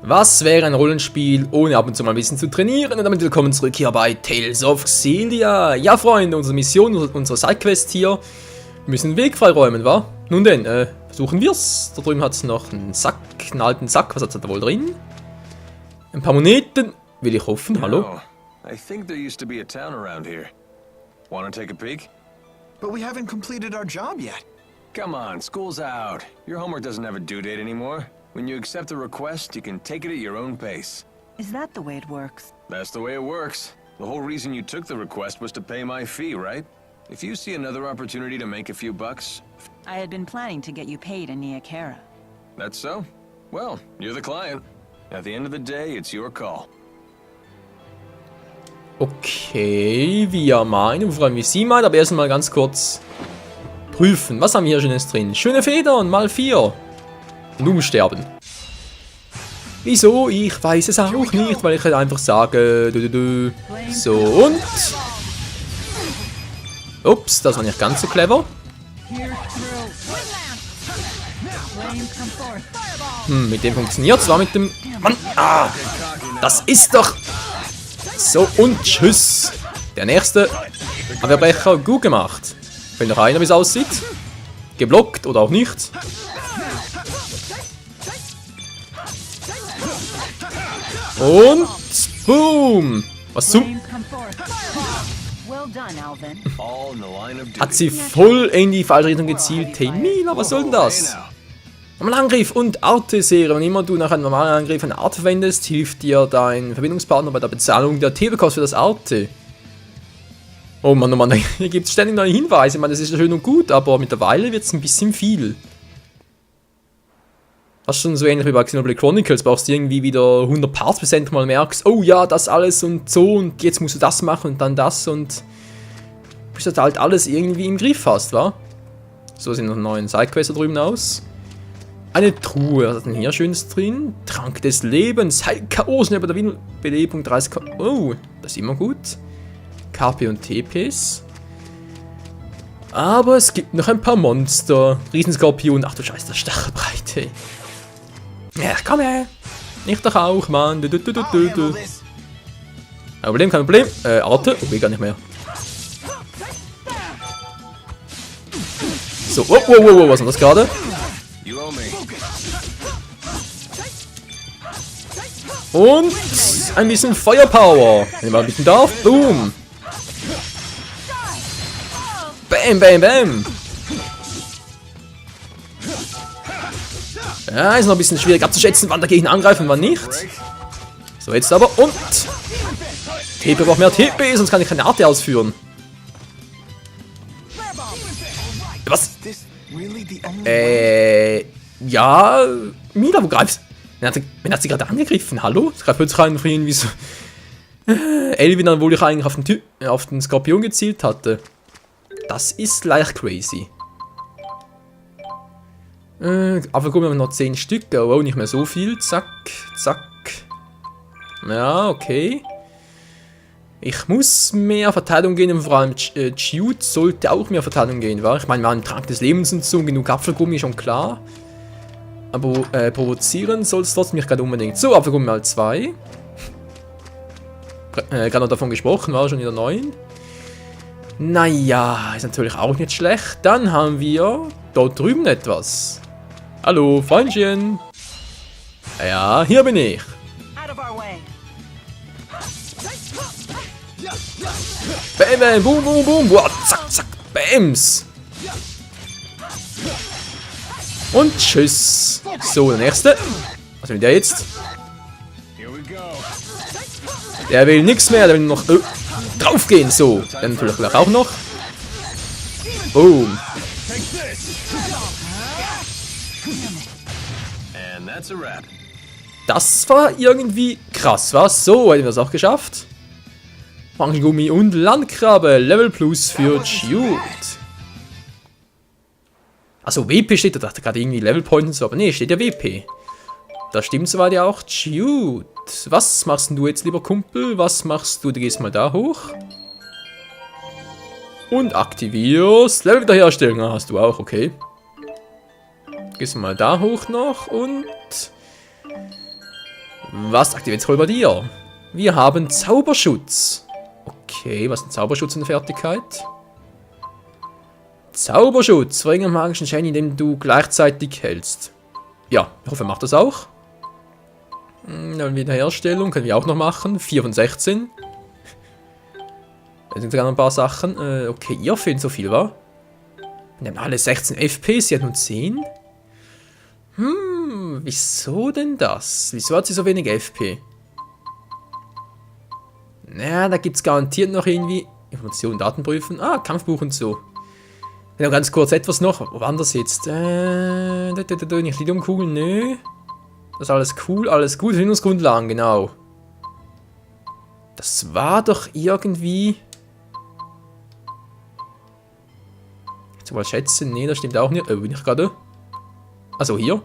Was wäre ein Rollenspiel, ohne ab und zu mal ein bisschen zu trainieren? Und damit willkommen zurück hier bei Tales of Xillia. Ja, Freunde, unsere Mission, unsere Sidequest hier. Wir müssen den Weg freiräumen, wa? Nun denn, versuchen wir's. Da drüben hat es noch einen Sack, einen alten Sack. Was hat da wohl drin? Ein paar Moneten, will ich hoffen. Hallo? I think there used to be a town around here. Wanna take a peek? But we haven't completed our job yet. Come on, school's out. Your homework doesn't have a due date anymore. When you accept a request, you can take it at your own pace. Is that the way it works? That's the way it works. The whole reason you took the request was to pay my fee, right? If you see another opportunity to make a few bucks... I had been planning to get you paid in Nia Khera. That's so? Well, you're the client. At the end of the day, it's your call. Okay, wir meinen, vor allem wie sie meint, aber erstmal ganz kurz prüfen. Was haben wir hier Schönes drin? Schöne Federn, mal 4. Und umsterben. Wieso? Ich weiß es auch nicht, weil ich halt einfach sage... So, und... Ups, das war nicht ganz so clever. Mit dem funktioniert zwar mit dem... Mann, das ist doch... So, und tschüss. Der nächste Abwehrbrecher, gut gemacht. Fällt noch einer, wie es aussieht. Geblockt oder auch nicht. Und boom! Was zum... Hat sie voll in die falsche Richtung gezielt. Hey Mila, was soll denn das? Normaler Angriff und Arte-Serie. Wann immer du nach einem normalen Angriff eine Arte verwendest, hilft dir dein Verbindungspartner bei der Bezahlung der TP-Kosten für das Arte. Oh Mann, hier gibt es ständig neue Hinweise. Ich meine, das ist ja schön und gut, aber mittlerweile wird es ein bisschen viel. Fast schon so ähnlich wie bei Xenoblade Chronicles, brauchst du irgendwie wieder 100 Parts, bis du endlich mal merkst, oh ja, das alles und so und jetzt musst du das machen und dann das und bis du halt alles irgendwie im Griff hast, wa? So sehen noch neuen Sidequests da drüben aus. Eine Truhe, was ist denn hier Schönes drin? Trank des Lebens, Heil-K.O. schnell bei der Belebung 30 K. Oh, das ist immer gut. KP und TPs. Aber es gibt noch ein paar Monster. Riesenskorpion, ach du Scheiße, das Stachelbreite. Ja, komm her. Ich doch auch, Mann. Kein Problem, kein Problem. Arte. Oh, geht gar nicht mehr. So, wow, was war das gerade? Und ein bisschen Feuerpower. Wenn ich mal bitten darf. Boom. Bam, bam, bam. Ja, ist noch ein bisschen schwierig abzuschätzen, wann der Gegner angreift und wann nicht. So, jetzt aber. Und. TP braucht mehr TP, sonst kann ich keine Arte ausführen. Was? Ja. Mila, wo greifst du? Wen hat sie gerade angegriffen? Hallo? Es greift plötzlich einen von ihnen wie so. Elvin, obwohl ich eigentlich auf den Skorpion gezielt hatte. Das ist leicht crazy. Aber gucken wir noch 10 Stück. Oh, nicht mehr so viel. Zack, zack. Ja, okay. Ich muss mehr Verteidigung gehen und vor allem Jude sollte auch mehr Verteidigung gehen, wa? Ich meine, wir haben einen Trank des Lebens und so, genug Apfelgummi, schon klar. Aber provozieren soll es trotzdem nicht gerade unbedingt. So, Apfelgummi mal 2. Gerade noch davon gesprochen, war schon wieder 9. Naja, ist natürlich auch nicht schlecht. Dann haben wir dort drüben etwas. Hallo, Freundchen. Ja, hier bin ich. Bam, bam, boom, boom, boom. Boah, zack, zack, bams. Und tschüss. So, der nächste. Was will der jetzt? Der will nichts mehr, der will noch draufgehen. So, dann natürlich gleich auch noch. Boom. Das war irgendwie krass, was? So, hätten wir es auch geschafft. Mangelgummi und Landkrabbe. Level Plus für Jude. Also WP steht da, dachte gerade irgendwie Level Point und so, aber nee, steht ja WP. Da stimmt soweit ja auch. Jude. Was machst du jetzt, lieber Kumpel? Was machst du? Du gehst mal da hoch. Und aktivierst. Level wiederherstellen. Ah, hast du auch, okay. Gehst mal da hoch noch und... Was aktiviert sich wohl bei dir? Wir haben Zauberschutz. Okay, was ist ein Zauberschutz in der Fertigkeit? Zauberschutz. Verringert magischen Schaden, indem du gleichzeitig hältst. Ja, ich hoffe, er macht das auch. Dann Wiederherstellung können wir auch noch machen. 4 von 16. Da sind sogar noch ein paar Sachen. Okay, ihr fehlt so viel, wa? Wir haben alle 16 FP, sie hat nur 10. Wieso denn das? Wieso hat sie so wenig FP? Naja, da gibt es garantiert noch irgendwie Informationen, Daten prüfen. Ah, Kampfbuch und so. Ja, ganz kurz etwas noch. Wo war das jetzt? Nicht Lidiumkugeln, nö. Das ist alles cool, alles gut. Verhinderungsgrundlagen, genau. Das war doch irgendwie... Jetzt mal schätzen. Nee, das stimmt auch nicht. Bin ich gerade... Also hier.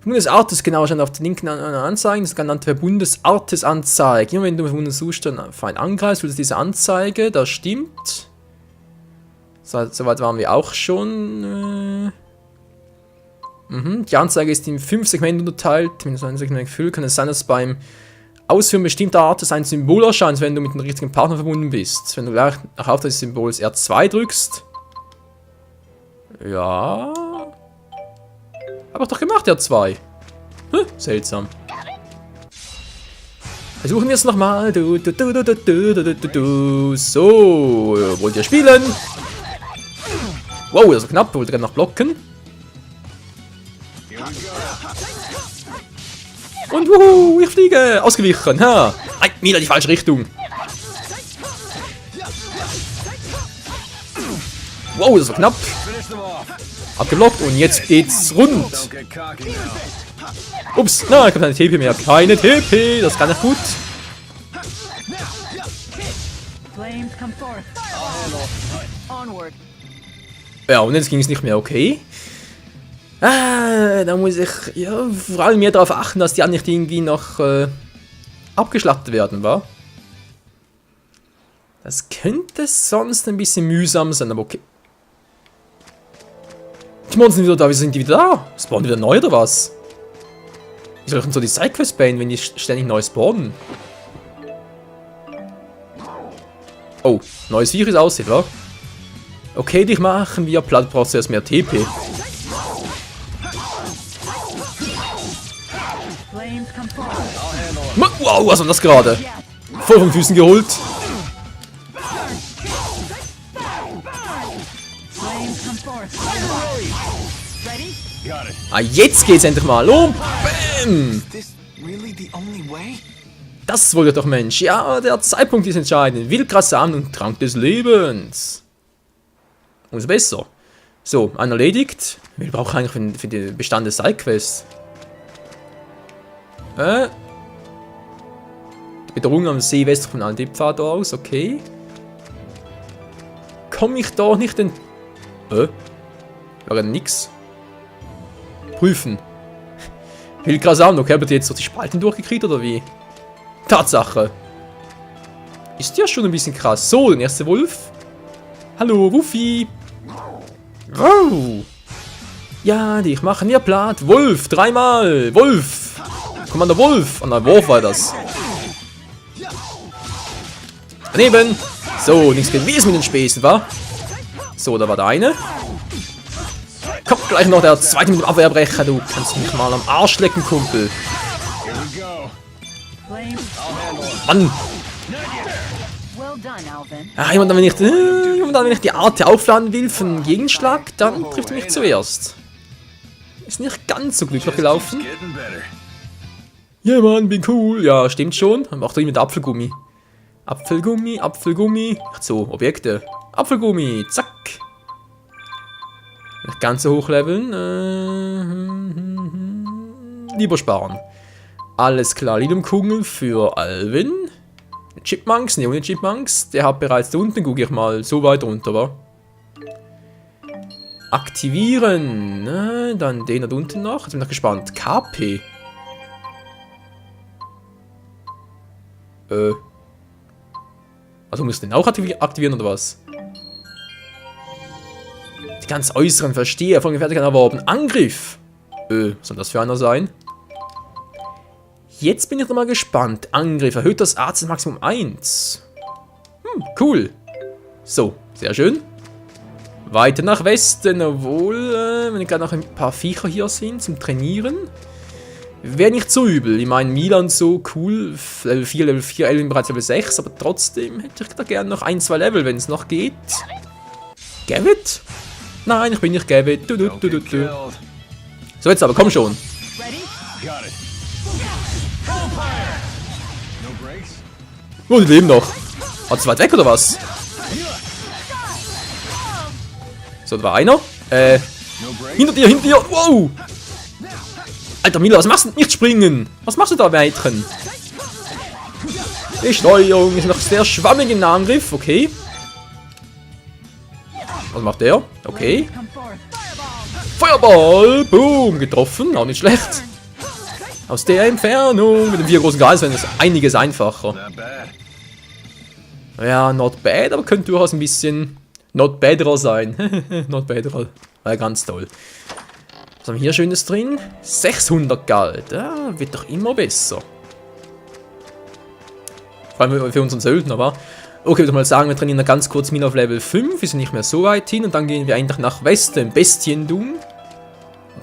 Bundesartes, genau, stand auf der linken Anzeige. Das genannte Bundesartes-Anzeige. Immer wenn du mit Bundeszustand Feind angreifst, wird es diese Anzeige. Das stimmt. Soweit waren wir auch schon. Die Anzeige ist in 5 Segmente unterteilt. Wenn du ein Segment gefüllt, kann es sein, dass beim Ausführen bestimmter Artes ein Symbol erscheint, wenn du mit dem richtigen Partner verbunden bist. Wenn du gleich nach Auftrag des Symbols R2 drückst. Ja. Hab ich doch gemacht, R2. Seltsam. Versuchen wir es nochmal. So, wollt ihr spielen? Wow, das war knapp. Wollte gerade noch blocken. Und wuhu, ich fliege. Ausgewichen. Ha. Nein, wieder die falsche Richtung. Wow, das war knapp. Abgeblockt und jetzt geht's rund. Ups, nein, ich habe keine TP mehr. Keine TP, das kann nicht gut. Ja, und jetzt ging es nicht mehr, okay. Da muss ich ja vor allem mehr darauf achten, dass die anderen nicht irgendwie noch abgeschlachtet werden, wa? Das könnte sonst ein bisschen mühsam sein, aber okay. Die Monster sind wieder da, wieso sind die wieder da? Spawnen wieder neu oder was? Wie soll ich denn so die Sidequests bauen, wenn die ständig neu spawnen? Oh, neues Viech, wie es aussieht, wa? Okay, dich machen wir platt, brauchst du erst mehr TP. Wow, was war das gerade? Voll von den Füßen geholt. Ah, jetzt geht's endlich mal. Oh, bam! Das wollte doch, Mensch. Ja, der Zeitpunkt ist entscheidend. Wildgrassamen und Trank des Lebens. Umso besser. So, ein erledigt. Wir brauchen eigentlich für den Bestand des Sidequests. Bedrohung am See westlich von Aldipfad aus, okay. Komme ich da nicht in... War nix. Prüfen. Wildgrassamen, okay, habt ihr jetzt so die Spalten durchgekriegt oder wie? Tatsache. Ist ja schon ein bisschen krass. So, der erste Wolf. Hallo, Wuffi. Wow. Ja, dich machen wir platt. Wolf, dreimal. Wolf. Commander Wolf. An der Wurf war das. Daneben. So, nichts gewesen mit den Späßen, wa? So, da war der eine. Kommt gleich noch der zweite mit dem Abwehrbrecher. Du kannst mich mal am Arsch lecken, Kumpel. Mann. Ah, jemand, wenn ich die Art aufladen will für einen Gegenschlag, dann trifft er mich zuerst. Ist nicht ganz so glücklich gelaufen. Ja, Mann, bin cool. Ja, stimmt schon. Dann macht er mit Apfelgummi. Apfelgummi, Apfelgummi. Ach so, Objekte. Apfelgummi, zack. Nicht ganz so hochleveln. Lieber sparen. Alles klar, Lidiumkugel für Alvin. Chipmunks, ne, ohne Chipmunks. Der hat bereits da unten, gucke ich mal, so weit runter, wa? Aktivieren. Dann den da unten noch. Jetzt bin ich noch gespannt. KP. Also muss ich den auch aktivieren oder was? Die ganz äußeren verstehe. Von Fertigkeit erworben. Angriff. Was soll das für einer sein? Jetzt bin ich noch mal gespannt. Angriff erhöht das AC Maximum 1. Cool. So, sehr schön. Weiter nach Westen, obwohl, wenn gerade noch ein paar Viecher hier sind zum Trainieren, wäre nicht so übel. Ich meine, Milan so cool, Level 4, Level 4, Elvin bereits Level 6, aber trotzdem hätte ich da gerne noch 1, 2 Level, wenn es noch geht. Gavit? Nein, ich bin nicht Gavit. So, jetzt aber, komm schon. Got it. No breaks? Oh, die leben noch. Hat es weit weg oder was? So, da war einer. No breaks? Hinter dir, wow! Alter Mila, was machst du? Nicht springen! Was machst du da, Mädchen? Die Steuerung ist noch sehr schwammig im Angriff, okay. Was macht der? Okay. Feuerball! Boom! Getroffen, auch nicht schlecht. Aus der Entfernung. Mit dem 4 großen Geist wäre das einiges einfacher. Not bad. Ja, not bad, aber könnte durchaus ein bisschen not badder sein. Not badder. War ja ganz toll. Was haben wir hier Schönes drin? 600 Gold. Ja, wird doch immer besser. Vor allem für unseren Söldner, aber. Okay, würde mal sagen, wir trainieren ganz kurz Mila auf Level 5. Wir sind nicht mehr so weit hin und dann gehen wir eigentlich nach Westen. Bestiendung.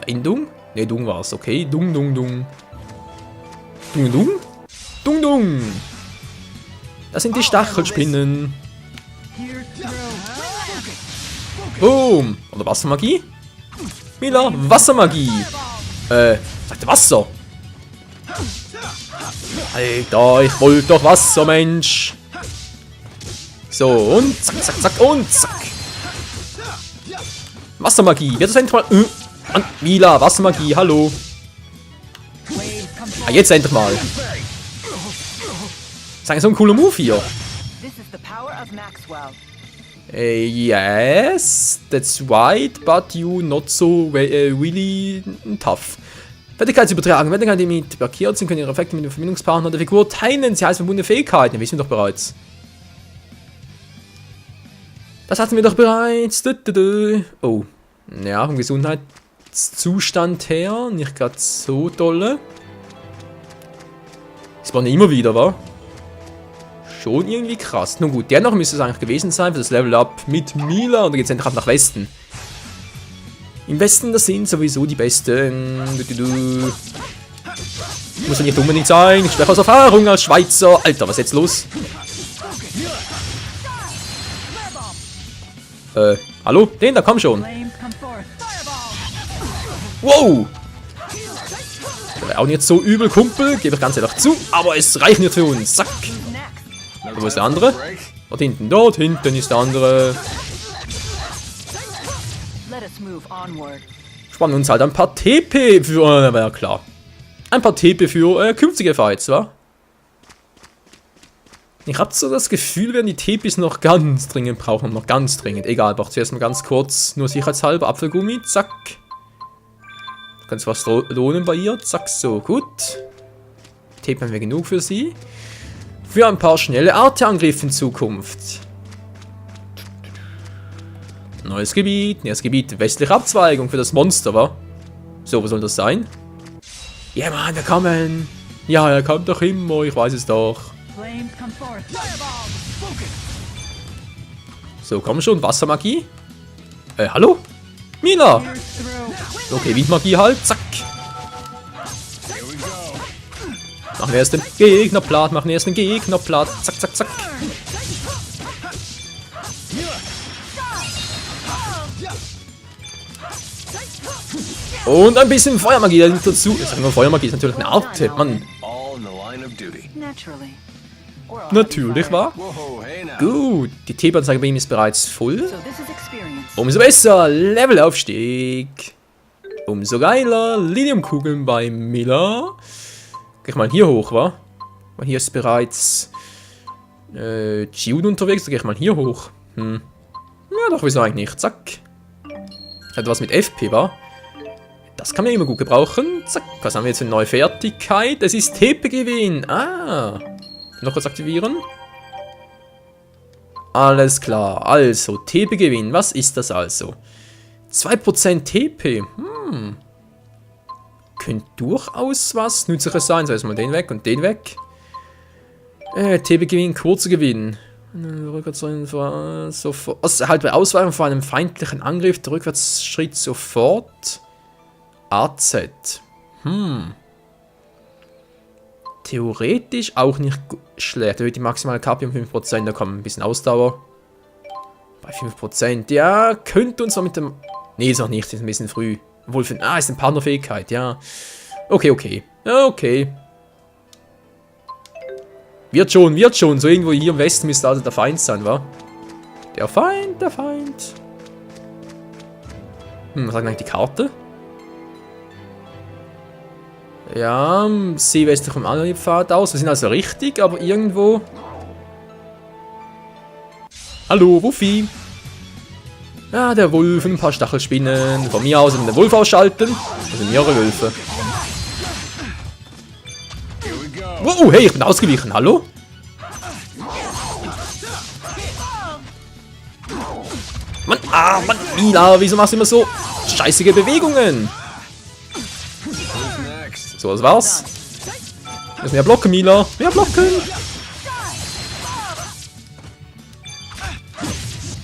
Endung? Ne, Dung war's, okay. Dung. Dung. Das sind die Stachelspinnen. Boom. Oder Wassermagie? Mila, Wassermagie. Sagt Wasser. Alter, ich wollte doch Wasser, Mensch. So, und zack, und zack. Wassermagie. Wird das endlich mal... Mila, Wassermagie, hallo. Ah, jetzt endlich mal. Das ist eigentlich so ein cooler Move hier. Yes, that's right, but you not so really tough. Fertigkeitsübertragung. Fertigkeiten, die mit blockiert sind, können ihre Effekte mit dem Verbindungspartner der Figur teilen. Sie heißt verbundene Fähigkeiten. Wissen wir doch bereits. Das hatten wir doch bereits. Oh. Ja, vom Gesundheitszustand her nicht gerade so dolle. Das war immer wieder, wa? Schon irgendwie krass. Nun gut, dennoch müsste es eigentlich gewesen sein für das Level-Up mit Mila. Und dann geht es endlich ab nach Westen. Im Westen, das sind sowieso die Besten. Muss ja nicht unbedingt sein. Ich spreche aus Erfahrung als Schweizer. Alter, was ist jetzt los? Hallo? Den da, komm schon. Wow! Der wäre auch nicht so übel, Kumpel. Gebe ich ganz ehrlich zu. Aber es reicht nicht für uns. Zack. Und wo ist der andere? Dort hinten ist der andere. Spannen uns halt ein paar TP für... war ja klar. Ein paar TP für künftige Fights, wa? Ich hab so das Gefühl, wir werden die TPs noch ganz dringend brauchen. Noch ganz dringend. Egal, braucht zuerst mal ganz kurz, nur sicherheitshalber, Apfelgummi. Zack. Kann es was lohnen bei ihr. Zack, so, gut. TP haben wir genug für sie. Für ein paar schnelle Arte-Angriffe in Zukunft. Neues Gebiet, westliche Abzweigung für das Monster, wa? So, was soll das sein? Ja, Mann, wir kommen. Ja, er kommt doch immer, ich weiß es doch. So, komm schon, Wassermagie. Hallo? Mila! Okay, Windmagie halt, zack. Machen wir erst den Gegner platt, zack, zack, zack. Und ein bisschen Feuermagie dazu. Ich sag nur, Feuermagie ist natürlich eine Arte, Mann. Natürlich, wa? Gut, die TP-Anzeige bei ihm ist bereits voll. Umso besser, Levelaufstieg. Umso geiler, Liniumkugeln bei Mila. Geh ich mal hier hoch, wa? Weil hier ist bereits Giud unterwegs, da geh ich mal hier hoch. Ja, doch, wieso eigentlich nicht? Zack. Hat was mit FP, wa? Das kann man immer gut gebrauchen. Zack, was haben wir jetzt für eine neue Fertigkeit? Es ist TP-Gewinn. Ah. Noch kurz aktivieren. Alles klar. Also, TP-Gewinn. Was ist das also? 2% TP. könnte durchaus was Nützliches sein. So, erstmal den weg und den weg. TB-Gewinn, kurzer Gewinn. Sofort. Also halt bei Ausweichen vor einem feindlichen Angriff, der Rückwärtsschritt sofort. AZ. Theoretisch auch nicht schlecht. Erhöht die maximale KP um 5%, da kommt ein bisschen Ausdauer. Bei 5%, ja, könnte uns noch mit dem... Nee, ist noch nicht, ist ein bisschen früh. Obwohl, ist eine Partnerfähigkeit, ja. Okay. Ja, okay. Wird schon. So irgendwo hier im Westen müsste also der Feind sein, wa? Der Feind. Was sagt eigentlich die Karte? Ja, Seewestlich vom Anliebpfad aus. Wir sind also richtig, aber irgendwo... Hallo, Wuffi. Ja, der Wolf und ein paar Stachelspinnen. Von mir aus den Wolf ausschalten. Das sind mehrere Wölfe. Wow, hey, ich bin ausgewichen. Hallo? Mann, Mann, Mila, wieso machst du immer so scheißige Bewegungen? So, das war's. Jetzt mehr blocken, Mila. Mehr blocken.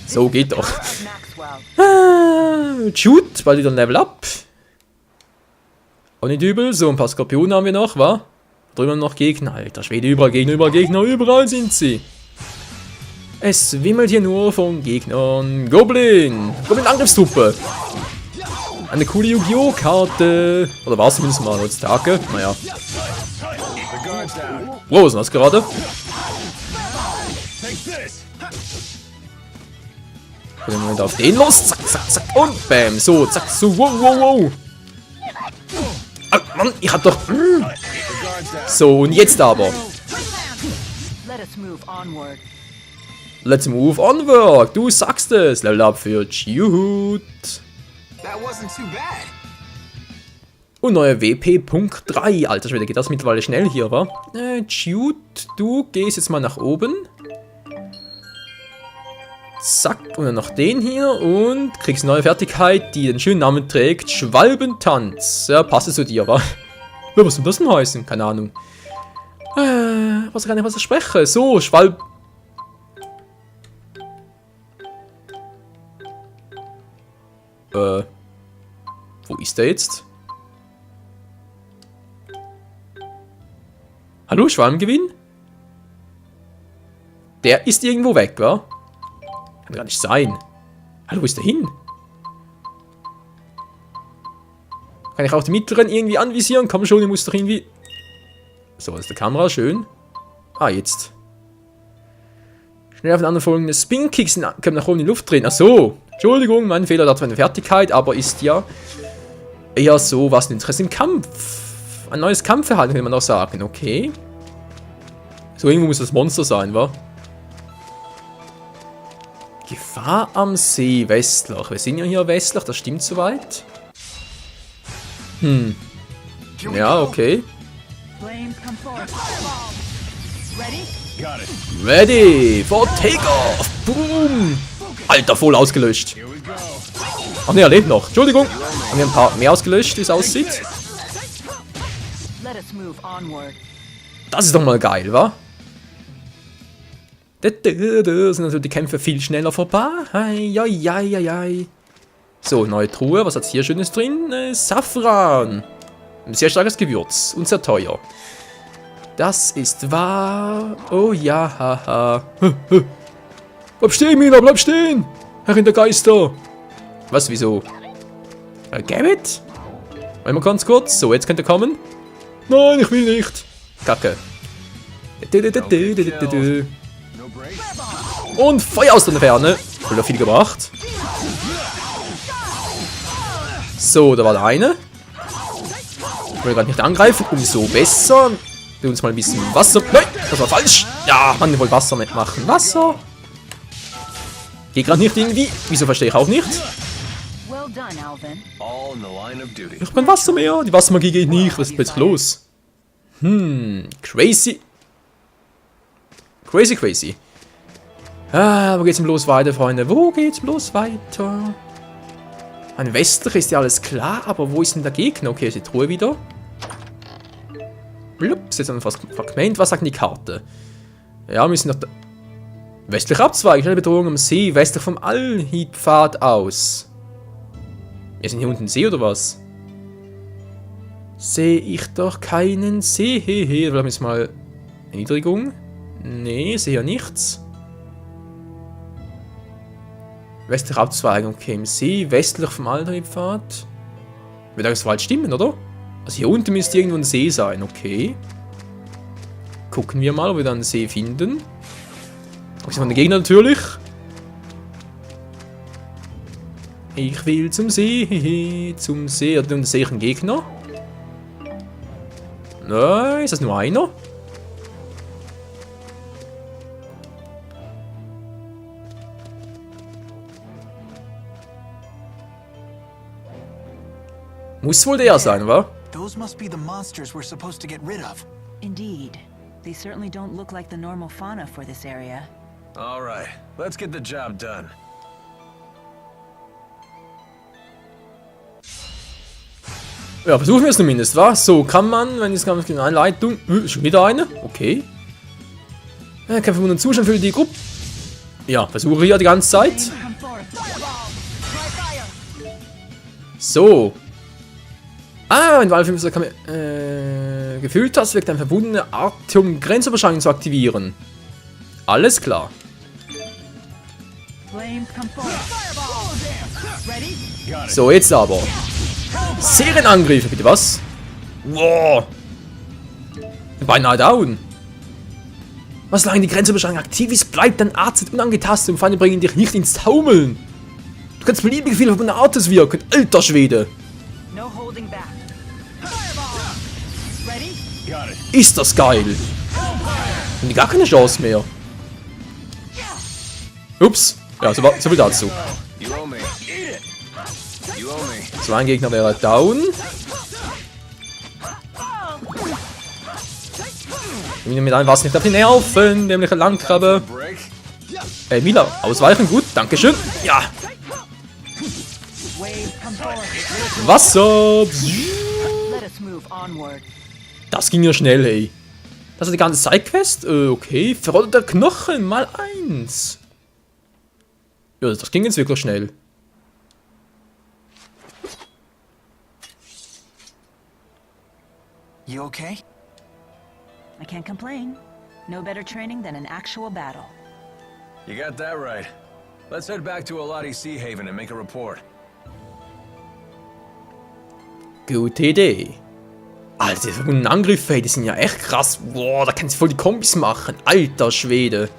So, geht doch. Shoot, bald wieder ein Level up. Auch nicht übel. So, ein paar Skorpionen haben wir noch, wa? Drüben noch Gegner. Alter Schwede, überall Gegner, überall sind sie. Es wimmelt hier nur von Gegnern. Goblin-Angriffstruppe. Eine coole Yu-Gi-Oh! Karte. Oder war es zumindest mal heutzutage? Naja. Wow, was ist das gerade? Moment auf den los. Zack. Und bam. So, zack, so. Wow. Ah, Mann, ich hab doch... So, und jetzt aber. Let's move onward. Du sagst es. Level up für Juhut. Und neue WP Punkt 3. Alter Schwede, geht das mittlerweile schnell hier, wa? Jude, du gehst jetzt mal nach oben. Zack, und dann noch den hier und kriegst eine neue Fertigkeit, die den schönen Namen trägt. Schwalbentanz. Ja, passt es zu dir, wa? Was soll das denn heißen? Keine Ahnung. Was kann ich was sprechen? So, wo ist der jetzt? Hallo, Schwarmgewinn? Der ist irgendwo weg, wa? Kann gar nicht sein. Hallo, wo ist der hin? Kann ich auch die mittleren irgendwie anvisieren? Komm schon, ich muss doch irgendwie... So, das ist die Kamera, schön. Ah, jetzt. Schnell auf den anderen folgenden Spin-Kicks können nach oben in die Luft drehen. Ach so. Entschuldigung, mein Fehler, hat zwar eine Fertigkeit, aber ist ja eher so was Interesse im Kampf. Ein neues Kampfverhalten, kann man auch sagen. Okay. So, irgendwo muss das Monster sein, wa? Gefahr am See, Westlach. Wir sind ja hier westlich, das stimmt soweit. Ja, okay. Ready for takeoff! Boom! Alter, voll ausgelöscht. Ach ne, er lebt noch. Entschuldigung. Haben wir ein paar mehr ausgelöscht, wie es aussieht. Das ist doch mal geil, wa? Da sind natürlich die Kämpfe viel schneller vorbei. So, neue Truhe. Was hat es hier Schönes drin? Safran. Ein sehr starkes Gewürz. Und sehr teuer. Das ist wahr. Oh ja, haha. Bleib stehen, Mila, bleib stehen! Herrin der Geister! Was, wieso? Gambit? Einmal ganz kurz. So, jetzt könnt ihr kommen. Nein, ich will nicht. Kacke. Und Feuer aus der Ferne. Voll viel gebracht. So, da war der eine. Ich will gerade nicht angreifen. Umso besser. Wir uns mal ein bisschen Wasser. Nein, das war falsch. Ja, man wollte Wasser mitmachen. Wasser. Geht gerade nicht irgendwie. Wieso verstehe ich auch nicht? Ich bin Wasser mehr. Die Wassermagie geht nicht. Was ist plötzlich los? Crazy. Crazy. Ah, wo geht's denn bloß weiter, Freunde? Wo geht's bloß weiter? Ein westlich ist ja alles klar, aber wo ist denn der Gegner? Okay, ist die Truhe wieder. Blups, jetzt ein Fragment. Was sagt die Karte? Ja, wir müssen noch... Westlich abzweigen, schnelle Bedrohung am See, westlich vom Alhid-Pfad aus. Wir sind hier unten im See, oder was? Sehe ich doch keinen See. Vielleicht müssen wir mal... Erniedrigung? Nee, sehe ja nichts. Westlich abzweigen, okay, im See, westlich vom Alhid-Pfad. Würde das weit stimmen, oder? Also hier unten müsste irgendwo ein See sein, okay. Gucken wir mal, ob wir dann einen See finden. Okay, von den Gegner natürlich. Ich will zum See, zum See. Und sehe ich einen Gegner? Nein, ist das nur einer? Muss wohl der sein, wa? Those must be the monsters we're supposed to get rid of. Indeed. They certainly don't look like the normal fauna for this area. All right, let's get the job done. Ja, versuchen wir es zumindest, wa? So, kann man, wenn es ganz genau Leitung... schon wieder eine? Okay. Kein verwundeten Zustand für die Gruppe. Ja, versuche ich ja die ganze Zeit. So. Ah, wenn du alle 5 gefüllt hast, wirkt ein verbundener Art, um Grenzüberschreitung zu aktivieren. Alles klar. So, jetzt aber. Serienangriffe, bitte was? Wow. Beinahe down. Was lange die Grenzüberschreitung aktiv ist, bleibt dein Arzt unangetastet und Feinde bringen dich nicht ins Taumeln. Du kannst beliebig viele verbundene Artes wirken. Alter Schwede. No holding back. Got it. Ist das geil. Und die gar keine Chance mehr. Ups. Ja, so viel dazu. You owe me. You owe me. So ein Gegner wäre down. Mit einem was nicht auf die Nerven, nämlich ein Langkrabbe. Break. Mila, ausweichen, gut, dankeschön. Ja. Wasser. Let us move onward. Das ging ja schnell, ey. Das ist die ganze Sidequest? Okay. Verrotteter Knochen, mal 1. Ja, das ging jetzt wirklich schnell. You okay? I can't complain. No better training than an actual battle. You got that right. Let's head back to Alati Sea Haven and make a report. Gute Idee. Alter, die verbundenen Angriffe, die sind ja echt krass. Boah, da kannst du voll die Kombis machen. Alter Schwede.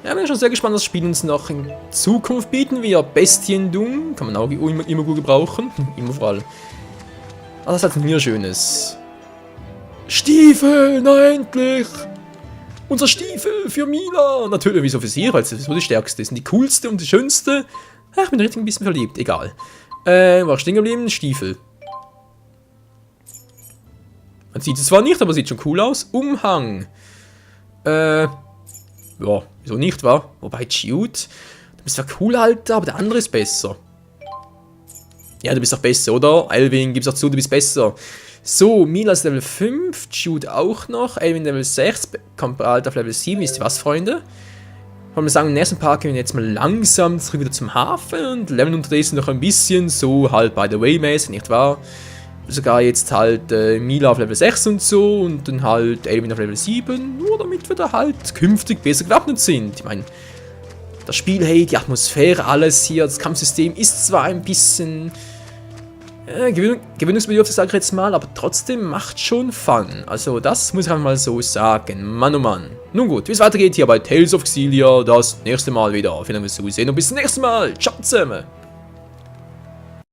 Ja, bin schon sehr gespannt, was das Spiel uns noch in Zukunft bieten wird. Bestiendung kann man auch immer gut gebrauchen. Immer vor allem. Aber das hat mir Schönes. Stiefel, na endlich! Unser Stiefel für Mila! Natürlich, wieso für sie, weil sie so die stärkste ist. Und die coolste und die schönste. Ach, ich bin richtig ein bisschen verliebt, egal. War stehen geblieben, Stiefel. Man sieht es zwar nicht, aber sieht schon cool aus. Umhang. Ja, wieso nicht, wa? Wobei, Jude, du bist zwar cool, Alter, aber der andere ist besser. Ja, du bist doch besser, oder? Elvin, gib's auch zu, du bist besser. So, Mila ist Level 5, Jude auch noch, Elvin Level 6, kommt bald auf Level 7, wisst ihr was, Freunde? Wollen wir sagen, im nächsten Part gehen wir jetzt mal langsam zurück wieder zum Hafen und leveln unterdessen noch ein bisschen, so halt by the way mäßig, nicht wahr? Sogar jetzt halt Mila auf Level 6 und so und dann halt Elvin auf Level 7, nur damit wir da halt künftig besser gewappnet sind. Ich meine, das Spiel, hey, die Atmosphäre, alles hier, das Kampfsystem ist zwar ein bisschen gewöhnungsbedürftig, sage ich jetzt mal, aber trotzdem macht schon Fun. Also das muss ich einfach mal so sagen. Mann oh Mann. Nun gut, wie es weitergeht hier bei Tales of Xillia, das nächste Mal wieder. Vielen Dank fürs Zusehen und bis zum nächsten Mal. Ciao zusammen.